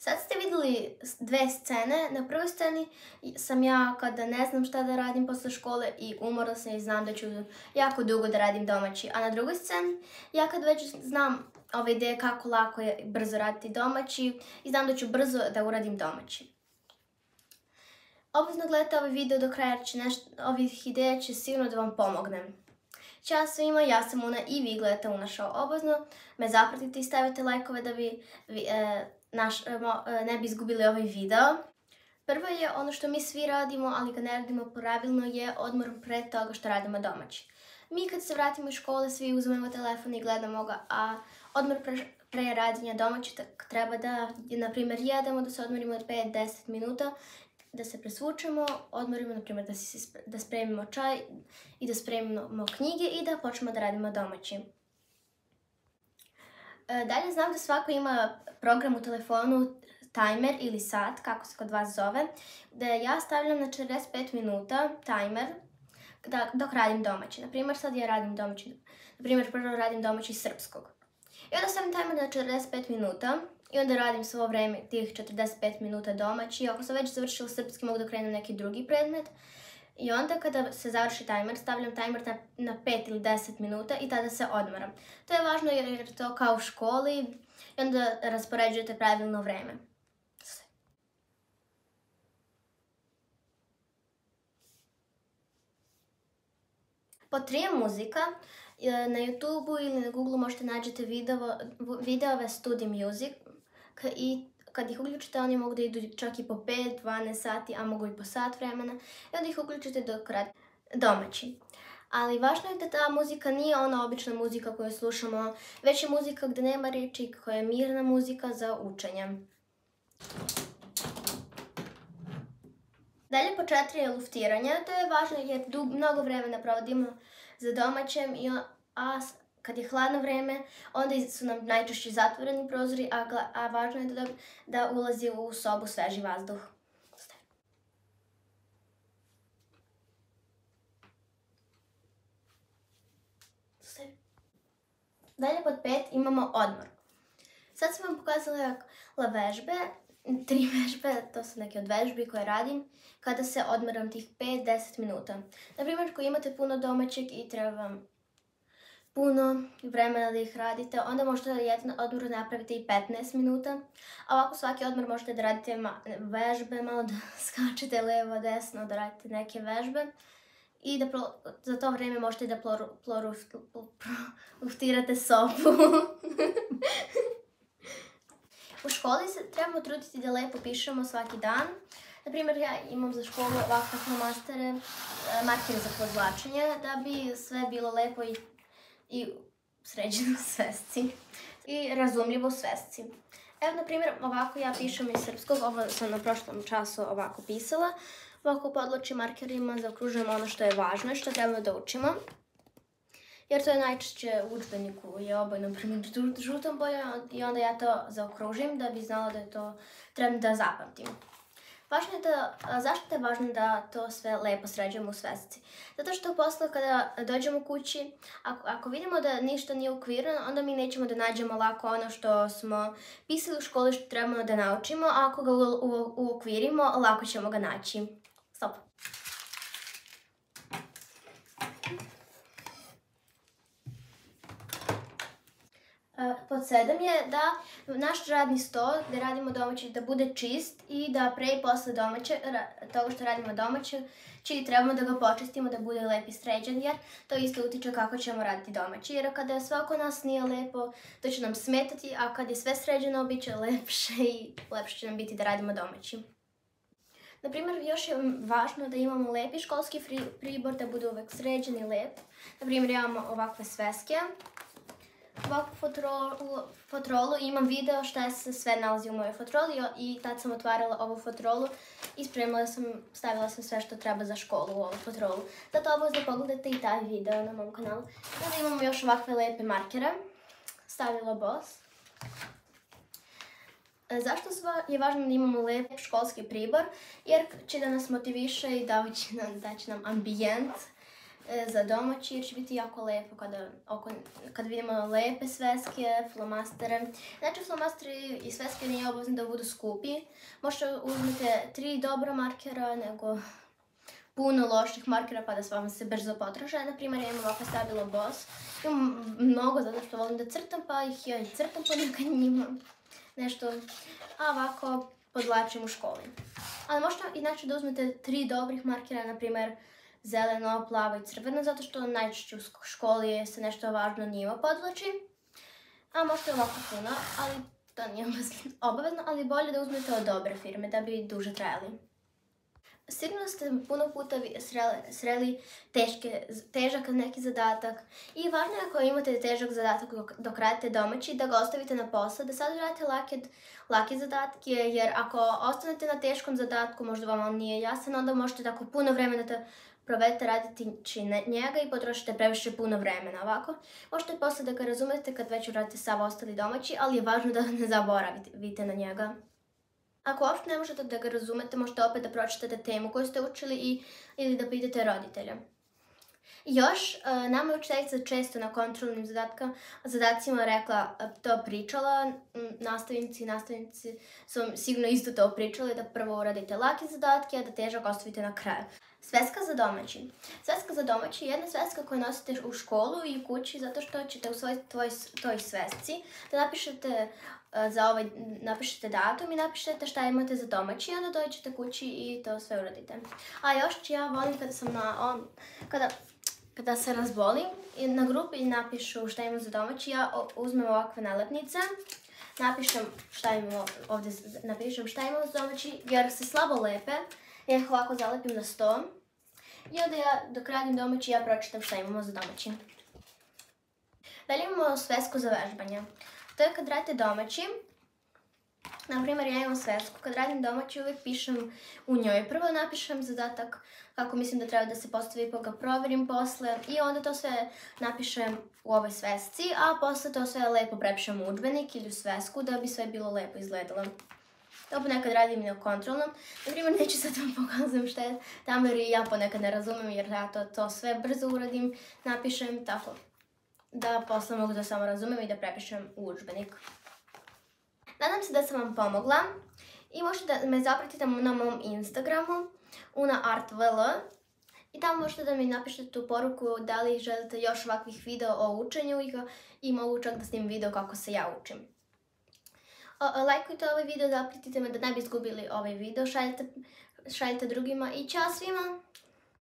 Sad ste vidjeli dve scene. Na prvoj sceni sam ja kada ne znam šta da radim posle škole i umorna sam i znam da ću jako dugo da radim domaći. A na drugoj sceni, ja kad već znam ove ideje kako lako je brzo raditi domaći i znam da ću brzo da uradim domaći. Obavezno gledajte ovaj video do kraja jer ovih ideja će sigurno da vam pomognem. Ćao svima, ja sam Una i vi gledate Una Show. Obavezno me zapratite i stavite lajkove da ne bi izgubili ovaj video. Prvo je ono što mi svi radimo, ali ga ne radimo pravilno, je odmor pre toga što radimo domaći. Mi kad se vratimo iz škole svi uzmemo telefon i gledamo ga, a odmor pre radinja domaći treba da, na primjer, jedemo, da se odmorimo od 5-10 minuta, da se presvučemo, odmorimo, na primjer, da spremimo čaj i da spremimo knjige i da počnemo da radimo domaći. Dalje znam da svako ima program u telefonu, tajmer ili sat, kako se kod vas zove, da ja stavljam na 45 minuta tajmer dok radim domaći. Naprimjer, sad ja radim domaći, prvo radim domaći srpskog. I onda stavim tajmer na 45 minuta i onda radim svo vreme tih 45 minuta domaći. Ako sam već završila srpski, mogu da krenem neki drugi predmet. I onda kada se završi tajmer, stavljam tajmer na 5 ili 10 minuta i tada se odmaram. To je važno jer to kao u školi i onda raspoređujete pravilno vreme. Pod 3 je muzika. Na YouTube-u ili na Google-u možete nađete videove Studi Music i kad ih uključite, oni mogu da idu čak i po 5-12 sati, a mogu i po sat vremena. I onda ih uključite dok radite domaći. Ali važno je da ta muzika nije ona obična muzika koju slušamo, već je muzika gde nema reči, koja je mirna muzika za učenje. Dalje po 4 je luftiranje. To je važno jer mnogo vremena provodimo za domaćem, a kad je hladno vreme, onda su nam najčešće zatvoreni prozori, a važno je da ulazi u sobu sveži vazduh. Dalje pod 5 imamo odmor. Sad sam vam pokazala vežbe, 3 vežbe, to su neke od vežbi koje radim kada se odmaram tih 5-10 minuta. Naprimjer, ako imate puno domaćeg i treba vam puno vremena da ih radite, onda možete da jedan odmor napravite i 15 minuta. A ovako svaki odmor možete da radite vežbe, malo da skačete levo, desno, da radite neke vežbe. I da za to vreme možete da luftirate sobu. U školi se trebamo truditi da lepo pišemo svaki dan. Naprimjer, ja imam za školu ovakve flomastere, markere za podvlačenje, da bi sve bilo lepo i sređeno u svesci i razumljivo u svesci. Evo, na primjer, ovako ja pišem iz srpskog, ovo sam na prošlom času ovako pisala. Ovako podločim markerima, zaokružujem ono što je važno i što trebamo da učimo. Jer to je najčešće u udžbeniku, je obojno žutom bojom i onda ja to zaokružim da bi znala da je to trebam da zapamtim. Zašto je važno da to sve lepo sređujemo u svesci? Zato što posle kada dođemo kući, ako vidimo da ništa nije ukvirano, onda mi nećemo da nađemo lako ono što smo pisali u školi što trebamo da naučimo, a ako ga uokvirimo, lako ćemo ga naći. Stop. Pod 7 je da naš radni sto gde radimo domaći da bude čist i da pre i posle toga što radimo domaći trebamo da ga počistimo da bude lep i sređen jer to isto utiče kako ćemo raditi domaći. Jer kada sve oko nas nije lepo, to će nam smetati, a kad je sve sređeno, bit će lepše i lepše će nam biti da radimo domaći. Naprimjer, još je važno da imamo lepi školski pribor, da bude uvek sređen i lep. Naprimjer, imamo ovakve sveske. Ovakvu fotrolu, imam video šta se sve nalazi u mojoj fotroli i tad sam otvarala ovu fotrolu i stavila sam sve što treba za školu u ovu fotrolu. Zato obavezno pogledajte i taj video na mom kanalu. Onda imamo još ovakve lepe markere, stavila Boss. Zašto je važno da imamo lep školski pribor? Jer će da nas motiviše i da će nam ambijent za domaći jer će biti jako lepo kada vidimo lepe sveske, flomastere. Znači flomasteri i sveske nije obavezno da budu skupi. Možete uzmete 3 dobra markera nego puno loših markera pa da s vama se brzo potroše. Naprimjer, ja imam ovako Stabilo Boss. Imam mnogo zato što volim da crtam pa ih ja i crtam ponekad njima nešto, a ovako podvlačim u školi. Ali možete inače da uzmete 3 dobrih markera, naprimjer zeleno, plavo i crveno, zato što najčešće u školi se nešto važno njima podvlači. A možete ovako puno, ali to nije obavezno, ali bolje da uzmete od dobre firme da bi duže trajali. Sigurno ste puno puta sreli težak neki zadatak i važno je ako imate težak zadatak dok radite domaći da ga ostavite na posao, da sad radite lake zadatke, jer ako ostanete na teškom zadatku, možda vam on nije jasan, onda možete tako puno vremena da provedete raditi njega i potrošite previše puno vremena ovako. Možete posle da ga razumete kad već uradite sav ostali domaći, ali je važno da ne zaboravite na njega. Ako uopšte ne možete da ga razumete, možete opet da pročitate temu koju ste učili ili da pitate roditelja. Još, nama je učiteljica često na kontrolnim zadacima pričala, nastavnici su sigurno isto to pričali, da prvo uradite lake zadatke, a da težak ostavite na kraju. Sveska za domaći. Sveska za domaći je jedna sveska koju nosite u školu i u kući zato što ćete u toj svesci da napišete datum i napišete šta imate za domaći i onda dođete kući i to sve uradite. A još ja volim kada se razbolim na grupi napišu šta imam za domaći, ja uzmem ovakve nalepnice, napišem šta imam za domaći jer se slabo lepe, ja ih ovako zalepim na sto i onda ja dok radim domaći ja pročitam šta imamo za domaći. Dalje imamo svesku za vežbanje. To je kad radite domaći, naprimjer ja imam svesku, kad radim domaći uvijek pišem u njoj. Prvo napišem zadatak kako mislim da treba da se postavi pa ga provjerim posle i onda to sve napišem u ovoj svesci, a posle to sve lepo prepišem u udžbenik ili u svesku da bi sve bilo lepo izgledalo. To ponekad radim i na kontrolnom. Naprimjer, neću sad vam pokazujem šta je tamo jer ja ponekad ne razumem jer ja to sve brzo uradim, napišem tako da posle mogu da samo razumem i da prepišem u udžbenik. Nadam se da sam vam pomogla i možete da me zapratite na mom Instagramu unaartvl i tamo možete da mi napišete tu poruku da li želite još ovakvih video o učenju i mogu čak da snimim video kako se ja učim. Lajkujte ovaj video, zapratite me da ne bi izgubili ovaj video, šaljite drugima i ćao svima!